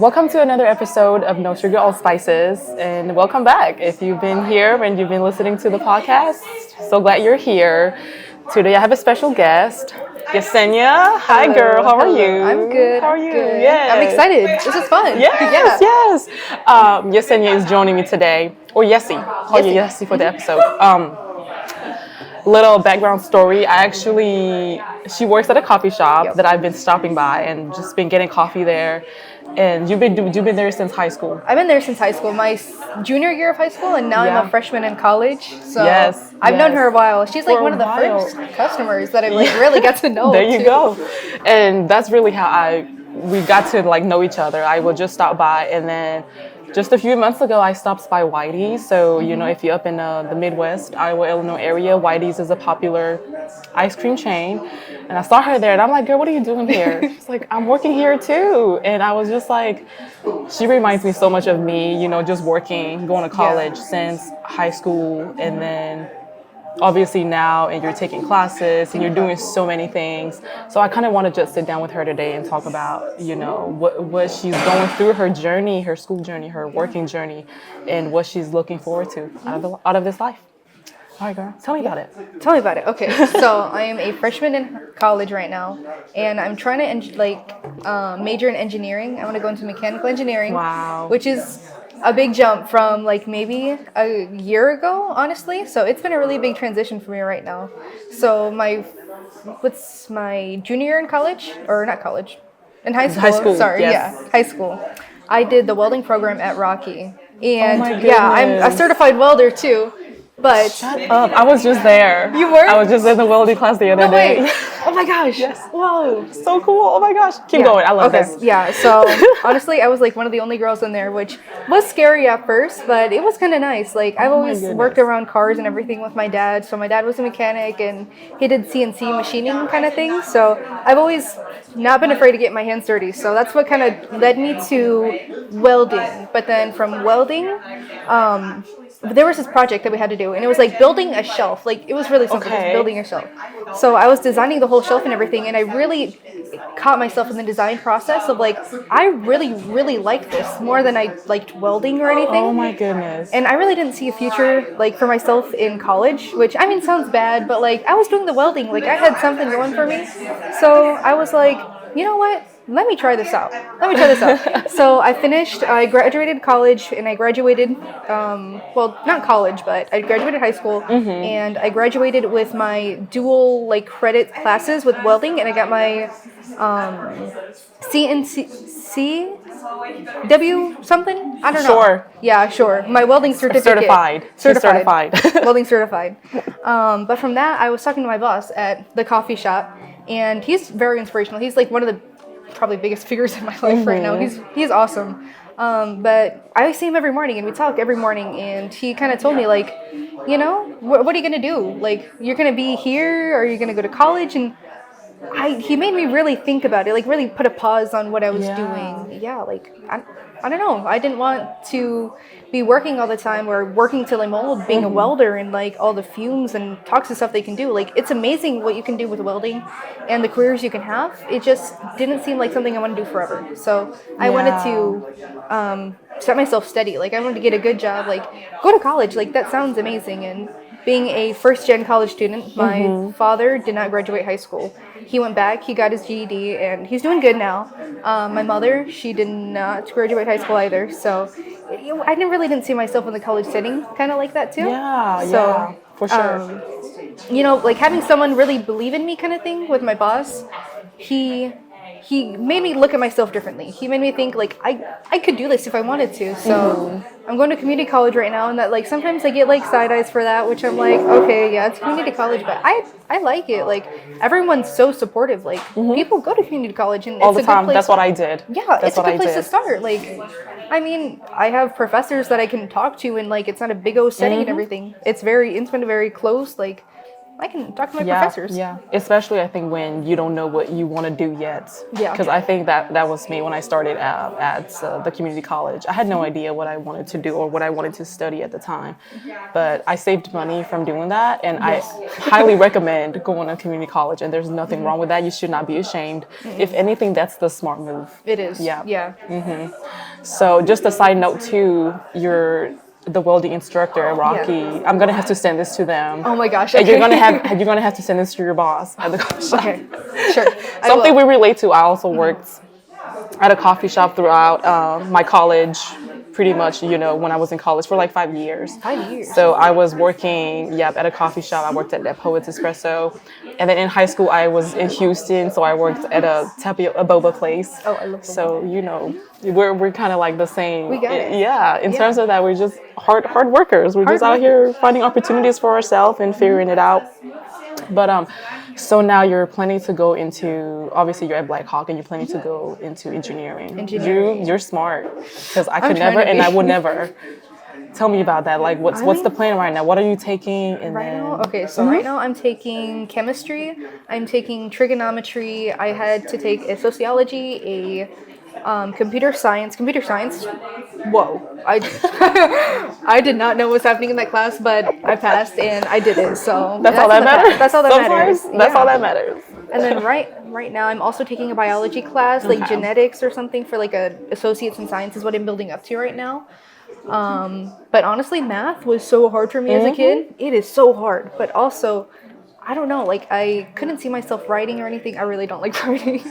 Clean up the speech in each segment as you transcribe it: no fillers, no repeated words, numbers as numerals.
Welcome to another episode of No Sugar All Spices, and welcome back. If you've been here and you've been listening to the podcast, so glad you're here. Today I have a special guest, Yessenia. Hi, girl. How are you? I'm good. How are you? Good. Yes. I'm excited. This is fun. Yes. Yessenia is joining me today, or Yessie. Call you Yessie for the episode. Little background story. She works at a coffee shop that I've been stopping by and just been getting coffee there. And you've been there since high school. I've been there since high school, my junior year of high school, and now I'm a freshman in college. So I've known her a while. She's like one of the first customers that I really got to know. There you go. And that's really how we got to know each other. I would just stop by, and then just a few months ago, I stopped by Whitey's. So, if you're up in the Midwest, Iowa, Illinois area, Whitey's is a popular ice cream chain. And I saw her there, and I'm like, girl, what are you doing here? She's like, I'm working here too. And I was just like, she reminds me so much of me, just working, going to college since high school. And then obviously now, and you're taking classes and you're doing so many things. So I kind of want to just sit down with her today and talk about, what she's going through, her journey, her school journey, her working journey, and what she's looking forward to out of this life. All right, girl, tell me about it. Tell me about it. Okay, so I am a freshman in college right now, and I'm trying to major in engineering. I want to go into mechanical engineering. Wow. Which is a big jump from maybe a year ago, honestly. So it's been a really big transition for me right now. So what's my junior year in college, or not college, in high school. High school. Sorry, yes. high school. I did the welding program at Rocky, and I'm a certified welder too. But shut up! I was just there. You were? I was just in the welding class the other day. Wait. Oh my gosh! Yes. Whoa! So cool! Oh my gosh! Keep going. I love this. Yeah. So honestly, I was one of the only girls in there, which was scary at first, but it was kind of nice. I've always worked around cars and everything with my dad. So my dad was a mechanic, and he did CNC machining kind of things. So I've always not been afraid to get my hands dirty. So that's what kind of led me to welding. But then from welding, there was this project that we had to do, and it was building a shelf. It was really simple, just building a shelf. So I was designing the whole shelf and everything, and I really caught myself in the design process of I really, really like this more than I liked welding or anything. Oh my goodness. And I really didn't see a future for myself in college, which sounds bad, but I was doing the welding, I had something going for me. So I was you know what? Let me try this out. So I graduated college, and I graduated, not college, but I graduated high school, and I graduated with my dual credit classes with welding, and I got my CW something? I don't know. Sure. Yeah, sure. My welding certificate. Certified. Welding certified. But from that, I was talking to my boss at the coffee shop, and he's very inspirational. He's one of the probably biggest figures in my life right now. He's awesome. But I see him every morning, and we talk every morning, and he kind of told me what are you going to do? You're going to be here, or are you going to go to college? And he made me really think about it, really put a pause on what I was doing. Yeah, I don't know. I didn't want to be working all the time, or working till I'm old, being a welder, and all the fumes and toxic stuff they can do. It's amazing what you can do with welding and the careers you can have. It just didn't seem like something I want to do forever. So I wanted to set myself steady. I wanted to get a good job, go to college. That sounds amazing. And being a first-gen college student, my father did not graduate high school. He went back, he got his GED, and he's doing good now. My mother, she did not graduate high school either, so I didn't see myself in the college setting kind of like that too. Yeah, for sure. Having someone really believe in me kind of thing with my boss, he made me look at myself differently. He made me think I could do this if I wanted to. So I'm going to community college right now, and that sometimes I get side eyes for that, which I'm okay, yeah, it's community college, but I like it. Everyone's so supportive. People go to community college, and all it's the time. That's what I did. Yeah, it's a good place to start. I have professors that I can talk to, and it's not a big old setting and everything. It's very intimate, very close. I can talk to my Yeah, professors. yeah. Especially, I think when you don't know what you want to do yet. Yeah. Because I think that was me when I started at the community college. I had no idea what I wanted to do or what I wanted to study at the time, but I saved money from doing that, and Yes. I highly recommend going to community college. And there's nothing wrong with that. You should not be ashamed. If anything, that's the smart move. It is. Yeah. Yeah. So just a side note too, you're the welding instructor at Rocky. Yeah. I'm gonna have to send this to them. Oh my gosh. And Okay. you're gonna have to send this to your boss at the coffee shop. Okay. Sure. I Something will. we relate to. I also worked at a coffee shop throughout my college, pretty much, when I was in college for like 5 years. 5 years. So I was working, at a coffee shop. I worked at that Poets Espresso. And then in high school, I was in Houston, so I worked at a boba place. Oh, I love boba. So, we're kind of like the same. We got it. Yeah, in Yeah. terms of that, we're just hard workers. We're just out here finding opportunities for ourselves and figuring it out. But so now you're planning to go into, obviously you're at Black Hawk and you're planning to go into engineering. You're smart, because I could trying never to and be. I would never. Tell me about that. Like, what's the plan right now? What are you taking? And Right then, now, okay, so right now I'm taking chemistry, I'm taking trigonometry, I had to take a sociology, a computer science. Whoa, I did not know what was happening in that class, but I passed and I did it. So that's all that in the past. matters. That's all that Sometimes matters. That's Yeah. all that matters. And then right now I'm also taking a biology class, like Okay. genetics or something, for like a associates in science is what I'm building up to right now. But honestly, math was so hard for me as a kid. It is so hard, but also, I don't know, like I couldn't see myself writing or anything. I really don't like writing.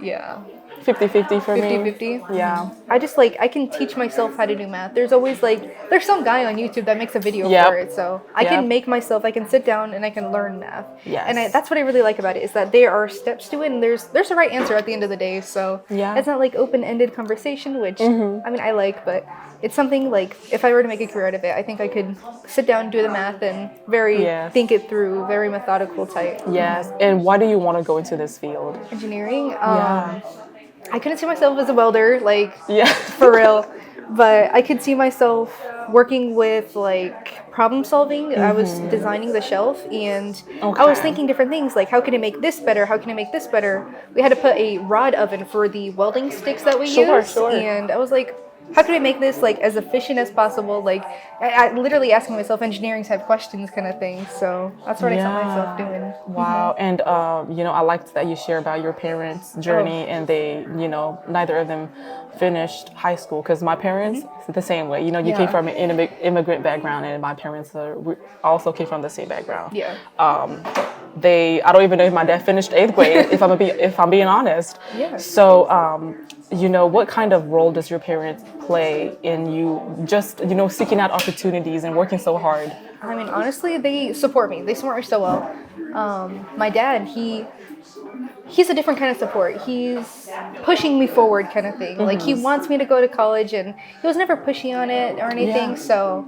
Yeah. 50-50 for me. 50-50. Yeah. I just I can teach myself how to do math. There's always there's some guy on YouTube that makes a video Yep. for it. So I Yep. can make myself, I can sit down and I can learn math. Yes. And that's what I really like about it, is that there are steps to it and there's a right answer at the end of the day. So Yeah. it's not like open-ended conversation, which I mean, I like, but it's something like if I were to make a career out of it, I think I could sit down and do the math and Yes. think it through, very methodical type. Yes. And why do you want to go into this field? Engineering. Yeah. I couldn't see myself as a welder, Yeah. for real, but I could see myself working with problem solving. I was designing the shelf and I was Okay. thinking different things, like how can I make this better? How can I make this better? We had to put a rod oven for the welding sticks that we Sure, use, sure. and I was like, how can I make this as efficient as possible? I literally asking myself engineering type questions kind of thing. So that's what I saw myself doing. Wow. And, I liked that you share about your parents' journey and they, neither of them finished high school, because my parents, the same way, you Yeah. came from an immigrant background, and my parents also came from the same background. Yeah. I don't even know if my dad finished 8th grade, if I'm being honest. Yeah. So, what kind of role does your parents play in you just, seeking out opportunities and working so hard? I mean, honestly, they support me. They support me so well. My dad, he's a different kind of support. He's pushing me forward kind of thing. Like, he wants me to go to college, and he was never pushy on it or anything. Yeah. So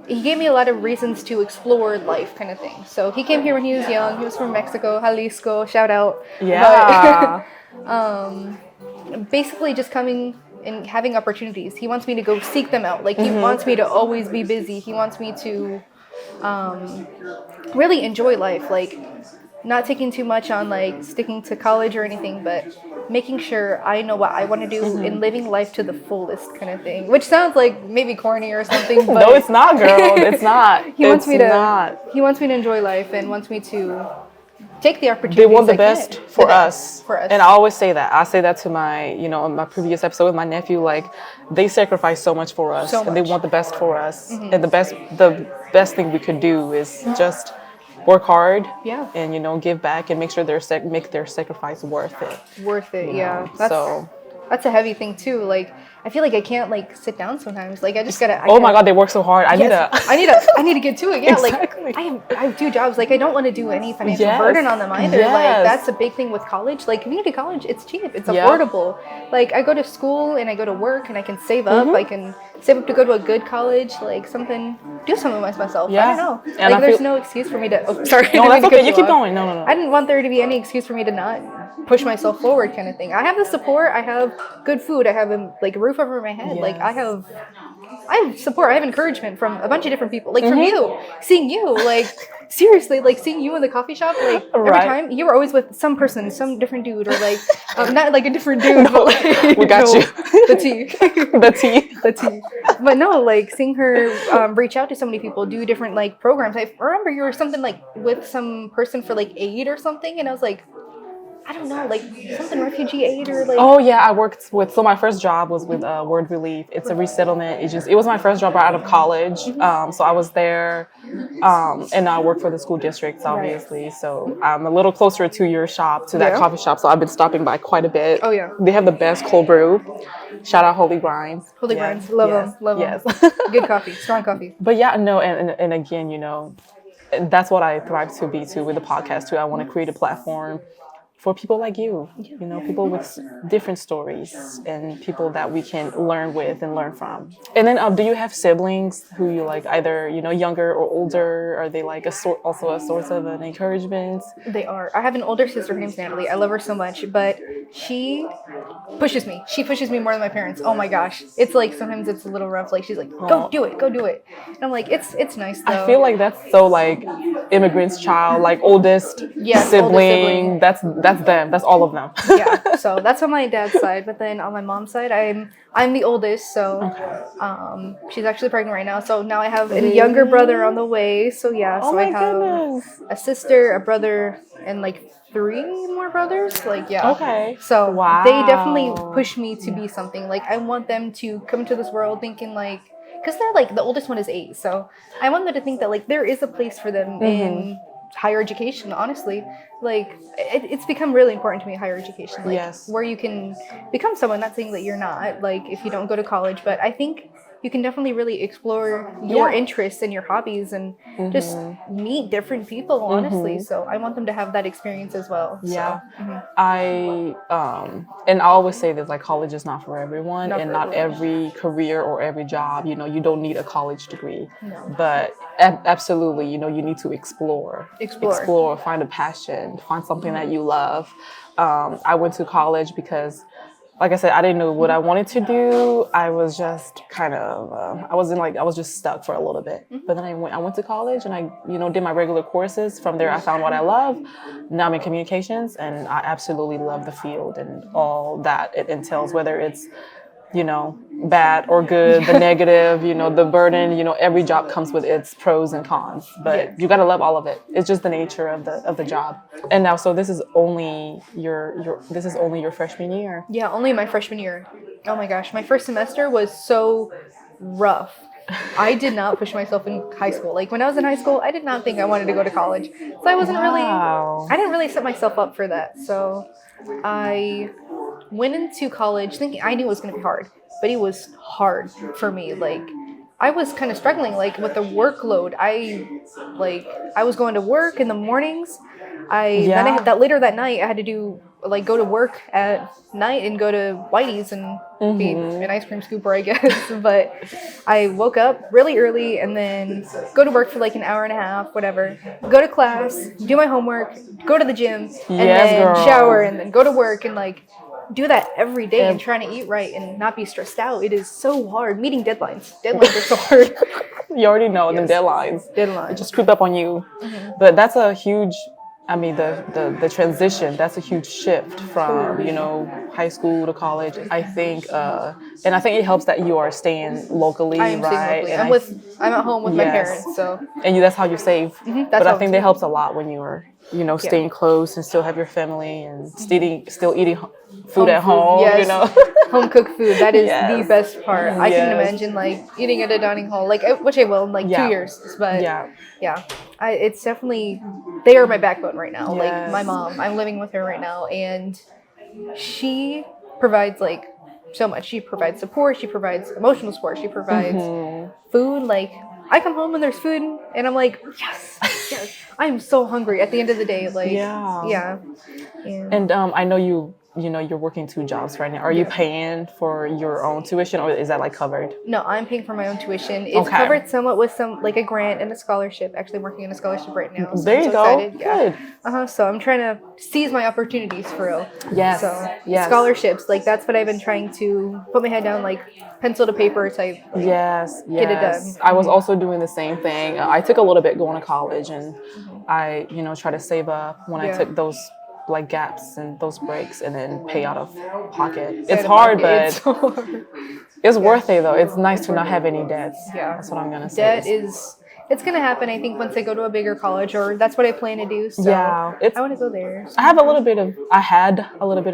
he gave me a lot of reasons to explore life kind of thing. So he came here when he was young. He was from Mexico, Jalisco, shout out. Yeah. But, basically just coming and having opportunities. He wants me to go seek them out. Like, he wants me to always be busy. He wants me to really enjoy life. Like, not taking too much on sticking to college or anything, but making sure I know what I want to do and living life to the fullest kind of thing. Which sounds like maybe corny or something, but No, it's not, girl. It's not. he wants me to not. he wants me to enjoy life and wants me to take the opportunities. They want the I best can. for The us. best for us. And I always say that. I say that to my, in my previous episode with my nephew, they sacrifice so much for us. So And they much. want the best for us. And the best thing we could do is just work hard. Yeah. And, give back and make sure make their sacrifice worth it. Worth it, you yeah. know? That's a heavy thing too. I feel like I can't sit down sometimes. I just gotta. Oh my God, they work so hard. I I need to get to it. Yeah, Exactly. I have 2 jobs. I don't want to do any financial Yes. burden on them either. Yes. That's a big thing with college. Community college, it's cheap. It's Yeah. affordable. I go to school and I go to work and I can save up. I can save up to go to a good college. Do something with myself. Yeah. I don't know. And I there's feel- no excuse for me to. Oh, sorry. I No, didn't mean that's to okay. cut You keep off. going. No. I didn't want there to be any excuse for me to not push myself forward kind of thing. I have the support. I have good food. I have like a roof over my head. Like I have support. I have encouragement from a bunch of different people. Like from you, seeing you, like seriously, like seeing you in the coffee shop. Like every Right. time you were always with some person, some different dude, or like not like a different dude, but like We got you. the tea, The tea. the tea. But no, like seeing her reach out to so many people, do different like programs. I remember you were something like with some person for like aid or something, and I was like, I don't know, like something refugee aid or like. Oh yeah, I worked with. So my first job was with Word Relief. It's a resettlement agency. It was my first job right out of college. So I was there, and I worked for the school districts, obviously. So I'm a little closer to your shop, to that coffee shop. So I've been stopping by quite a bit. Oh yeah. They have the best cold brew. Shout out Holy Grinds. Holy Grinds, love them, love them. Good coffee, strong coffee. But yeah, no, and again, and that's what I thrive to be too with the podcast too. I want to create a platform for people like you, people with different stories and people that we can learn with and learn from. And then, do you have siblings who you like, either younger or older? Are they like also a source of an encouragement? They are. I have an older sister. Her name's Natalie. I love her so much, but she pushes me. She pushes me more than my parents. Oh my gosh, it's like sometimes it's a little rough. Like she's like, go do it, go do it. And I'm like, it's nice though. I feel like that's so like immigrant's child, like oldest sibling. That's them. That's all of them. Yeah. So that's on my dad's side, but then on my mom's side, I'm the oldest. So, she's actually pregnant right now. So now I have a younger brother on the way. So yeah. So I have a sister, a brother, and like 3 more brothers. Like yeah. Okay. So they definitely push me to be something. Like I want them to come to this world thinking like, because they're like the oldest one is 8. So I want them to think that like there is a place for them in higher education. Honestly, like it's become really important to me, higher education, like where you can become someone. Not saying that you're not, like if you don't go to college, but I think you can definitely really explore your interests and your hobbies and just meet different people, honestly. So I want them to have that experience as well. Yeah. And I always say that like college is not for everyone, not every career or every job, you don't need a college degree. But absolutely, you need to explore, find a passion, find something that you love. I went to college because, like I said, I didn't know what I wanted to do. I was just kind of, I was just stuck for a little bit. But then I went to college and I, did my regular courses. From there, I found what I love. Now I'm in communications and I absolutely love the field and all that it entails, whether it's, bad or good, the negative, the burden, every job comes with its pros and cons, but you got to love all of it. It's just the nature of the job. And now, so this is only your freshman year. Yeah, only my freshman year. Oh my gosh, my first semester was so rough. I did not push myself in high school. Like when I was in high school, I did not think I wanted to go to college. So I didn't really set myself up for that. So I went into college thinking I knew it was going to be hard, but it was hard for me. Like I was kind of struggling like with the workload. I was going to work in the mornings. Then I had that later that night I had to do go to work at night and go to Whitey's and be an ice cream scooper, I guess. But I woke up really early and then go to work for like an hour and a half, whatever. Go to class, do my homework, go to the gym, and then shower and then go to work and like do that every day and trying to eat right and not be stressed out. It is so hard. Meeting deadlines. Deadlines are so hard. You already know the deadlines. It just creep up on you. But that's a huge, the transition, that's a huge shift from, high school to college. I think, and I think it helps that you are staying locally, right? Staying locally. I'm at home with my parents, so. And that's how you save. But I think that helps a lot when you're, staying close and still have your family and still eating food at home, Home cooked food, that is the best part. I can imagine eating at a dining hall, which I will in 2 years, but it's definitely, they are my backbone right now. Like my mom, I'm living with her right now and she provides so much. She provides support, she provides emotional support, she provides food. I come home and there's food and I'm like, yes, I'm so hungry at the end of the day. And I know you you're working 2 jobs right now. Are you paying for your own tuition, or is that like covered? No, I'm paying for my own tuition. It's Okay. covered somewhat with some like a grant and a scholarship. Actually, I'm working on a scholarship right now. So There I'm you so go. excited. Yeah. Good. So I'm trying to seize my opportunities for real. Yes. So Yes. scholarships, like that's what I've been trying to put my head down, like pencil to paper type. Like, Yes, get it done. I was also doing the same thing. I took a little bit going to college, and I, try to save up when I Yeah. took those like gaps and those breaks, and then pay out of pocket. It's Out of hard, pocket. but It's hard. it's worth it though. It's nice to not have any debts. Yeah. That's what I'm gonna say. It's gonna happen. I think once I go to a bigger college, or that's what I plan to do. So Yeah, I want to go there. I had a little bit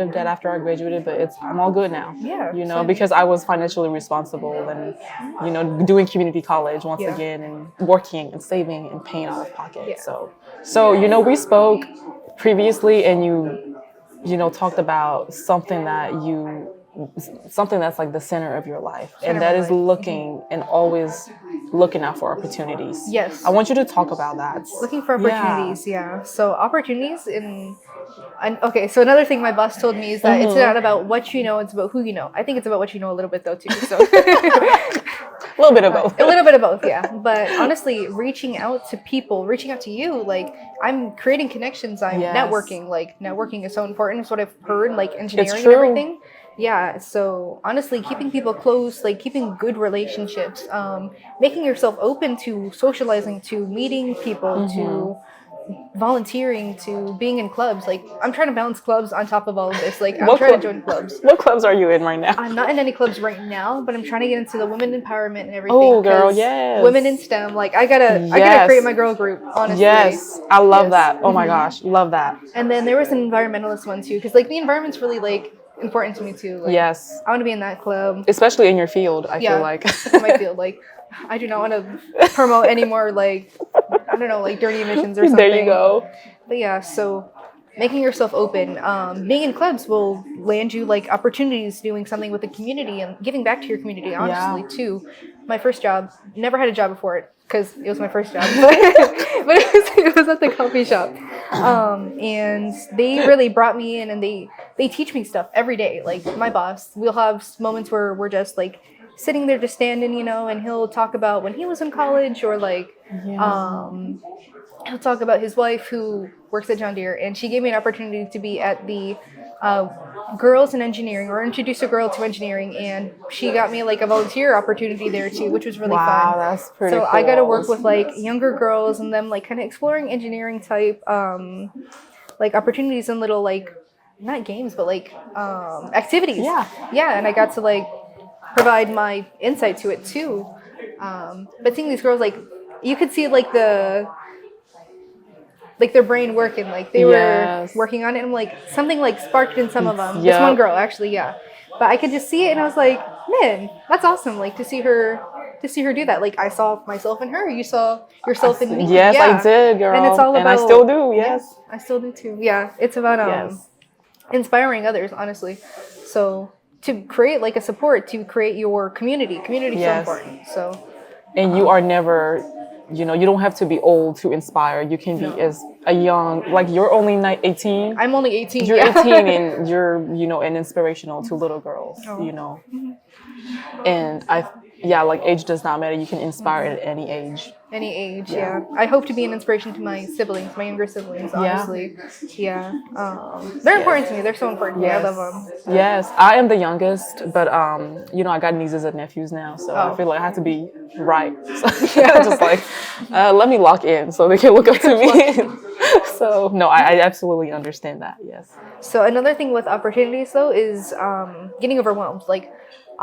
of debt after I graduated, but I'm all good now. Yeah, You because I was financially responsible and, doing community college once Yeah. again, and working and saving and paying out of pocket. Yeah. So, we spoke previously, and you talked about something that's like the center of your life, Center and that of is my life. looking and always looking out for opportunities. Yes. I want you to talk about that. Looking for opportunities, yeah. So opportunities okay, so another thing my boss told me is that it's not about what you know, it's about who you know. I think it's about what you know a little bit though too. So A little bit of both. a little bit of both, yeah. But honestly, reaching out to people, reaching out to you, like I'm creating connections, I'm Yes. networking. Like networking is so important. It's what I've heard, like engineering and true. everything. Yeah, so honestly, keeping people close, like keeping good relationships, making yourself open to socializing, to meeting people, to volunteering, to being in clubs. Like I'm trying to balance clubs on top of all of this. Like I'm What trying to club- join clubs. What clubs are you in right now? I'm not in any clubs right now, but I'm trying to get into the women empowerment and everything. Oh, girl, 'cause yes. Women in STEM. Like I gotta Yes. create my girl group. Honestly. Yes, I love Yes. that. Oh my gosh, love that. And then there was an environmentalist one too, because like the environment's really like important to me too. Like, Yes, I want to be in that club. especially in your field. I Yeah. feel like. In my field, like I do not want to promote any more like I don't know, like dirty emissions or something. There you go. But yeah, so making yourself open, being in clubs will land you like opportunities doing something with the community and giving back to your community. Honestly, too. My first job, never had a job before it because it was my first job, but it was at the coffee shop, and they really brought me in and they teach me stuff every day. Like my boss, we'll have moments where we're just like sitting there just standing, and he'll talk about when he was in college or like he'll talk about his wife who works at John Deere, and she gave me an opportunity to be at the girls in engineering, or introduce a girl to engineering, and she got me like a volunteer opportunity there too, which was really Wow, fun. that's pretty So cool. I got to work with like younger girls and them like kind of exploring engineering type like opportunities and little like not games but like activities. Yeah, and I got to like provide my insight to it too. But seeing these girls, like you could see like their brain working, like they were working on it, and like something like sparked in some of them. This one girl actually, yeah. But I could just see it, and I was like, man, that's awesome. Like to see her do that. Like I saw myself in her. You saw yourself in me. Yes, I did, girl. And it's all about. And I still do. Yes, I still do too. Yeah, it's about inspiring others, honestly. So to create like a support, to create your community. Community is so important. So. And you are never, you don't have to be old to inspire. You can be as a young, like you're only 18. I'm only 18. You're 18 and you're, an inspirational to little girls, And like age does not matter. You can inspire at any age. Any age, yeah. I hope to be an inspiration to my siblings, my younger siblings, honestly. Yeah. They're important to me. They're so important to me. I love them. Yes, I am the youngest, but I got nieces and nephews now, so I feel like I have to be right. So just like, let me lock in so they can look up to me. So no, I absolutely understand that. Yes. So another thing with opportunities though is getting overwhelmed. Like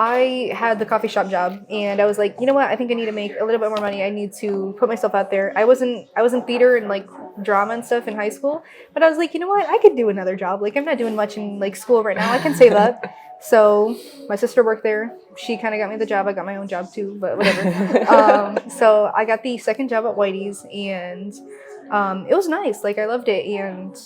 I had the coffee shop job and I was like, you know what? I think I need to make a little bit more money. I need to put myself out there. I was in theater and like drama and stuff in high school, but I was like, you know what? I could do another job. Like I'm not doing much in like school right now. I can save up. So my sister worked there. She kind of got me the job. I got my own job too, but whatever. So I got the second job at Whitey's and it was nice. Like I loved it. And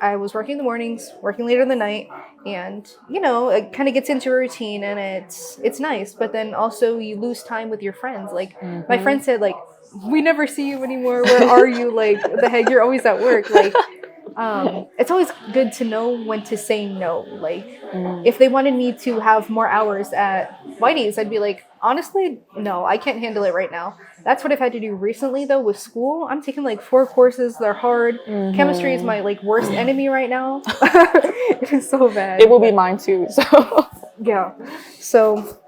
I was working in the mornings, working later in the night, and it kind of gets into a routine and it's nice, but then also you lose time with your friends. Like my friend said, like, we never see you anymore. Where are you? Like, what the heck, you're always at work. Like It's always good to know when to say no. Like, if they wanted me to have more hours at Whitey's, I'd be like, honestly, no, I can't handle it right now. That's what I've had to do recently, though, with school. I'm taking like 4 courses. They're hard. Chemistry is my like worst enemy right now. It is so bad. It will be mine too. So Yeah. So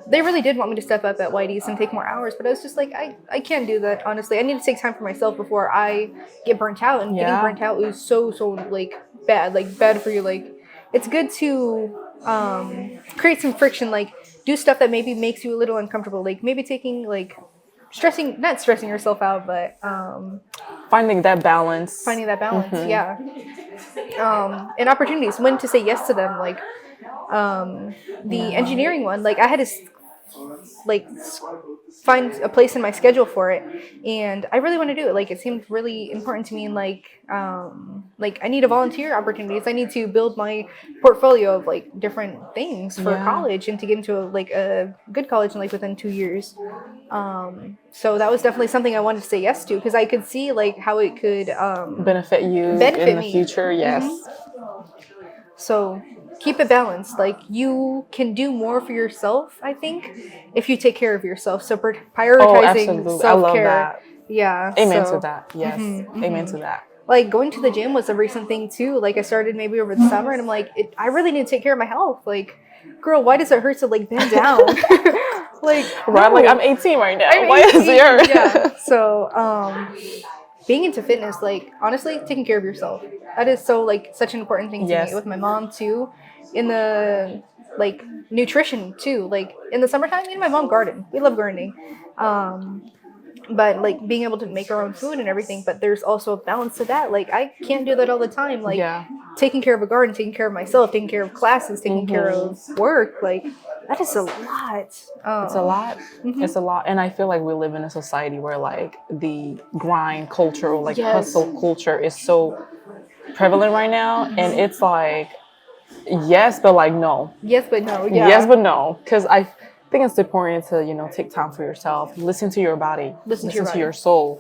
they really did want me to step up at Whitey's and take more hours, but I was just like, I can't do that, honestly. I need to take time for myself before I get burnt out. And getting burnt out is so like bad for you. Like, it's good to create some friction, like do stuff that maybe makes you a little uncomfortable, like maybe taking like not stressing yourself out, but finding that balance. Yeah. And opportunities, when to say yes to them, like the engineering one, like I had to find a place in my schedule for it, and I really want to do it. Like, it seemed really important to me, and like I need a volunteer opportunities. I need to build my portfolio of like different things for college and to get into a good college in like within 2 years. So that was definitely something I wanted to say yes to, because I could see like how it could benefit you in the future. Yes. So keep it balanced. Like, you can do more for yourself, I think, if you take care of yourself. So prioritizing self-care. I love that. Yeah. Amen to that. Yes. Amen to that. Like, going to the gym was a recent thing too. Like, I started maybe over the summer, and I'm like, I really need to take care of my health. Like, girl, why does it hurt to like bend down? Like, right? Like, I'm 18 right now. Why is it hurt? Yeah. So being into fitness, like, honestly, taking care of yourself, that is so like such an important thing to me. With my mom too, in the like nutrition too. Like, in the summertime, me and my mom garden. We love gardening. But like being able to make our own food and everything, but there's also a balance to that. Like, I can't do that all the time. Like, taking care of a garden, taking care of myself, taking care of classes, taking care of work, like, that is a lot. It's a lot. It's a lot. And I feel like we live in a society where like the grind culture or like hustle culture is so prevalent right now. And it's like, yes, but like no. Yes, but no. Yes, but no. Because I think it's important to, take time for yourself, listen to your body, listen to your soul,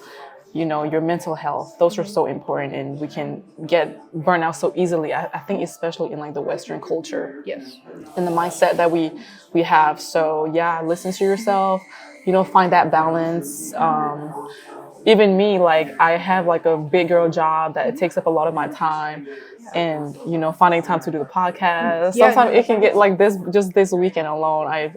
your mental health. Those are so important, and we can get burnt out so easily. I think especially in like the Western culture. Yes. And the mindset that we have. So yeah, listen to yourself, find that balance. Even me, like, I have like a big girl job that it takes up a lot of my time. And finding time to do the podcast. Sometimes it can get like this. Just this weekend alone, I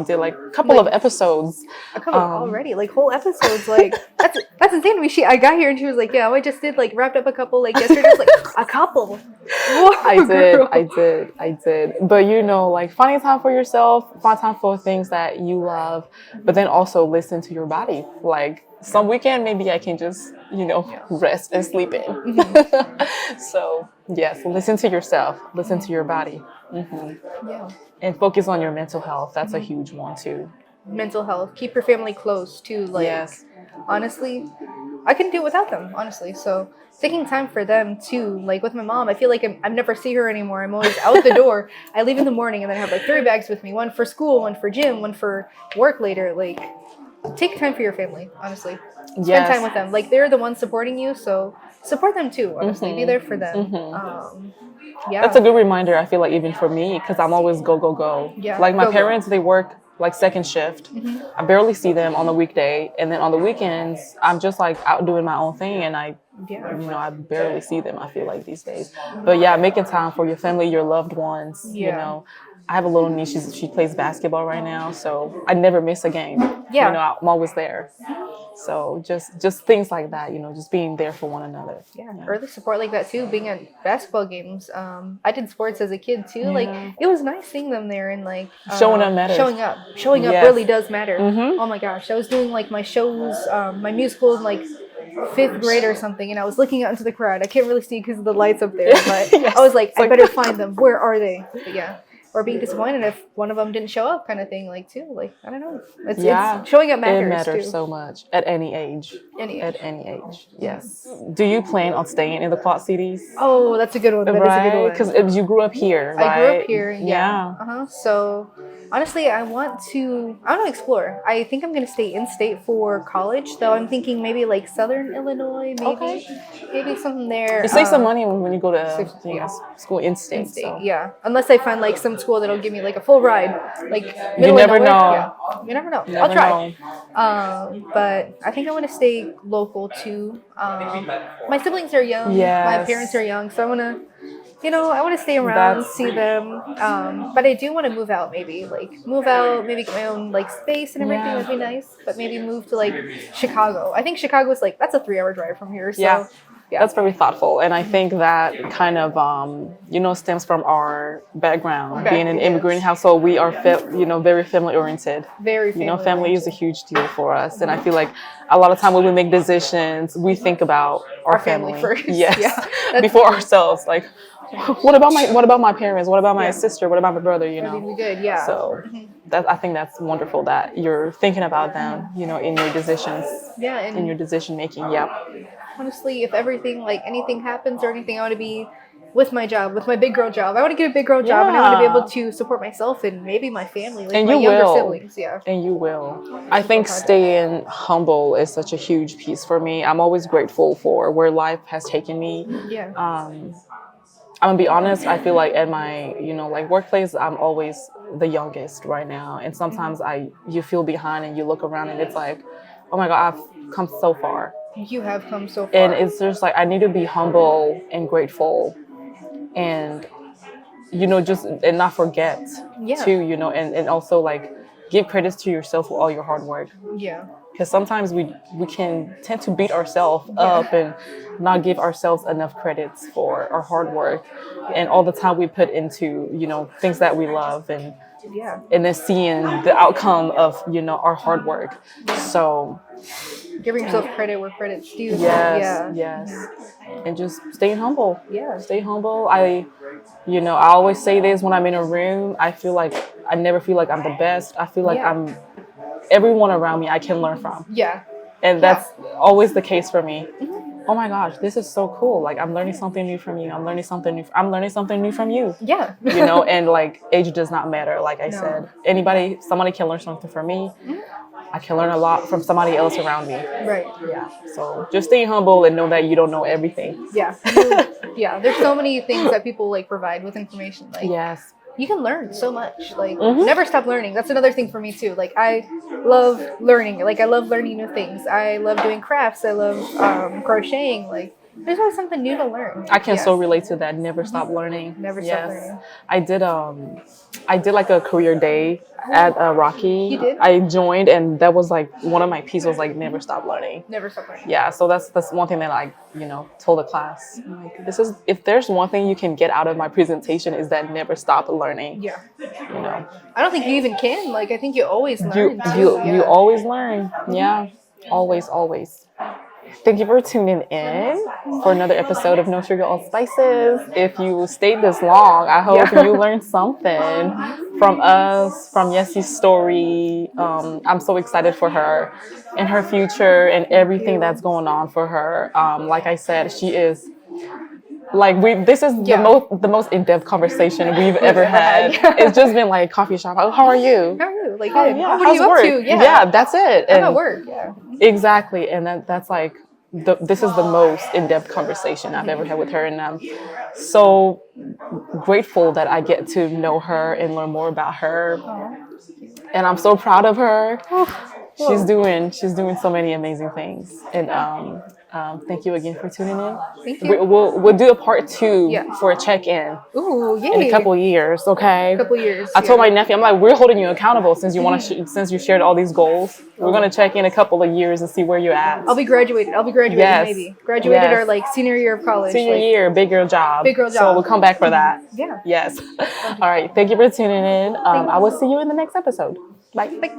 did like a couple of episodes. A couple already, like whole episodes. Like, that's insane. I got here and she was like, "Yeah, I just did like wrapped up a couple like yesterday." I was like, a couple. Whoa, I did. But like finding time for yourself, find time for things that you love, but then also listen to your body. Like, some weekend maybe I can just rest and sleep in. So yes, listen to yourself, listen to your body. And focus on your mental health. That's a huge one too. Mental health. Keep your family close too. Like, honestly, I couldn't do it without them, honestly. So taking time for them too. Like, with my mom, I feel like I never see her anymore. I'm always out the door. I leave in the morning and then I have like 3 bags with me, one for school, one for gym, one for work later. Like, take time for your family, honestly. Spend time with them. Like, they're the ones supporting you, so support them too, honestly. Be there for them. That's a good reminder, I feel like, even for me, because I'm always go. Like, my parents, they work like second shift. I barely see them on the weekday, and then on the weekends I'm just like out doing my own thing, and I barely see them, I feel like, these days. But yeah, making time for your family, your loved ones. I have a little niece. She plays basketball right now, so I never miss a game. I'm always there. So just things like that, just being there for one another. Early support like that too. Being at basketball games. I did sports as a kid too. Like, it was nice seeing them there and like showing up matters. Showing up really does matter. Oh my gosh, I was doing like my shows, my musicals in like 5th grade or something, and I was looking out into the crowd. I can't really see because of the lights up there, but I was like, I better find them. Where are they? But or being disappointed if one of them didn't show up, kind of thing, like, too. Like, I don't know. It's showing up matters. It matters too. So much at any age. At any age. Yes. Do you plan on staying in the Quad Cities? Oh, that's a good one. That is a good one. Because you grew up here, right? I grew up here. Yeah. So Honestly, I want to explore. I think I'm gonna stay in state for college, though. I'm thinking maybe like Southern Illinois, Okay. maybe something there. You save some money when you go to Yeah. school in In state. state, So yeah. Unless I find like some school that'll give me like a full ride, like you middle of never nowhere. know. Yeah, you never know. I'll Never try. know. But I think I want to stay local too. My siblings are young. My Yes. parents are young, so I want to, I want to stay around, That's see them. But I do want to move out, move out, maybe get my own like space and everything. Yeah. Would be nice. But maybe move to like Chicago. I think Chicago's like that's a 3-hour drive from here. So yeah. yeah. That's very thoughtful, and I think that kind of stems from our background. Being an immigrant household, we are very family oriented. Very Family is a huge deal for us, and I feel like a lot of time when we make decisions, we think about our family first. Yes, Yeah, before ourselves. Like, what about my parents? What about my sister? What about my brother? We good, yeah. So I think that's wonderful that you're thinking about them. In your decisions. Yeah, and in your decision making. Yeah. Honestly, if everything like anything happens or anything, I want to be with my job, with my big girl job. I want to get a big girl job, and I want to be able to support myself and maybe my family, like and my you younger will. siblings. Yeah. And you will. I think staying humble is such a huge piece for me. I'm always grateful for where life has taken me. Yeah. I'm gonna be honest. I feel like at my workplace, I'm always the youngest right now, and sometimes you feel behind and you look around and it's like, oh my God, I've come so far. You have come so far. And it's just like I need to be humble and grateful, and and not forget to and also like give credits to yourself for all your hard work. Yeah. Because sometimes we can tend to beat ourselves up and not give ourselves enough credits for our hard work and all the time we put into things that we love and then seeing the outcome of our hard work. So giving yourself credit where credit's due. Yes. And just staying humble. Yeah. Stay humble. I always say this when I'm in a room. I never feel like I'm the best. I feel like I'm everyone around me I can learn from. Yeah. And that's always the case for me. Oh my gosh, this is so cool. Like I'm learning something new from you. I'm learning something new from you. Yeah. And like age does not matter. Like I said, somebody can learn something from me. I can learn a lot from somebody else around me. Right. Yeah. So just stay humble and know that you don't know everything. Yeah. Yeah. There's so many things that people like provide with information. Like yes. You can learn so much. Like never stop learning. That's another thing for me too. Like I love learning. Like I love learning new things. I love doing crafts. I love crocheting. Like there's always something new to learn. I can so relate to that. Never stop learning. Never stop learning. I did like a career day at Rocky. You did? I joined, and that was like one of my pieces was like never stop learning. Never stop learning. Yeah, so that's one thing that I told the class. I'm like, if there's one thing you can get out of my presentation is that never stop learning. Yeah. I don't think you even can. Like I think you always learn. You always learn. Yeah. Always. Thank you for tuning in for another episode of No Sugar, All Spices. If you stayed this long, I hope you learned something from us, from Yessie's story. I'm so excited for her and her future and everything that's going on for her. Like I said, she is this is the most in-depth conversation we've ever had. It's just been like coffee shop. Oh, how are you? How are you? Like, what are you up work? to? Yeah, that's it. I'm at work. Yeah. Exactly, and that's like this is the most in-depth conversation I've ever had with her, and I'm so grateful that I get to know her and learn more about her. And I'm so proud of her. She's doing so many amazing things, and thank you again for tuning in. Thank you. We'll do a part 2 for a check-in. Ooh, yay. In a couple of years, okay? A couple years. I told my nephew, I'm like, we're holding you accountable since you since you shared all these goals. We're gonna check in a couple of years and see where you're at. I'll be graduated. Maybe. Graduated our like senior year of college. Senior year, big girl job. So we'll come back for that. Yeah. Yes. All right. Thank you for tuning in. I will see you in the next episode. Bye. Bye.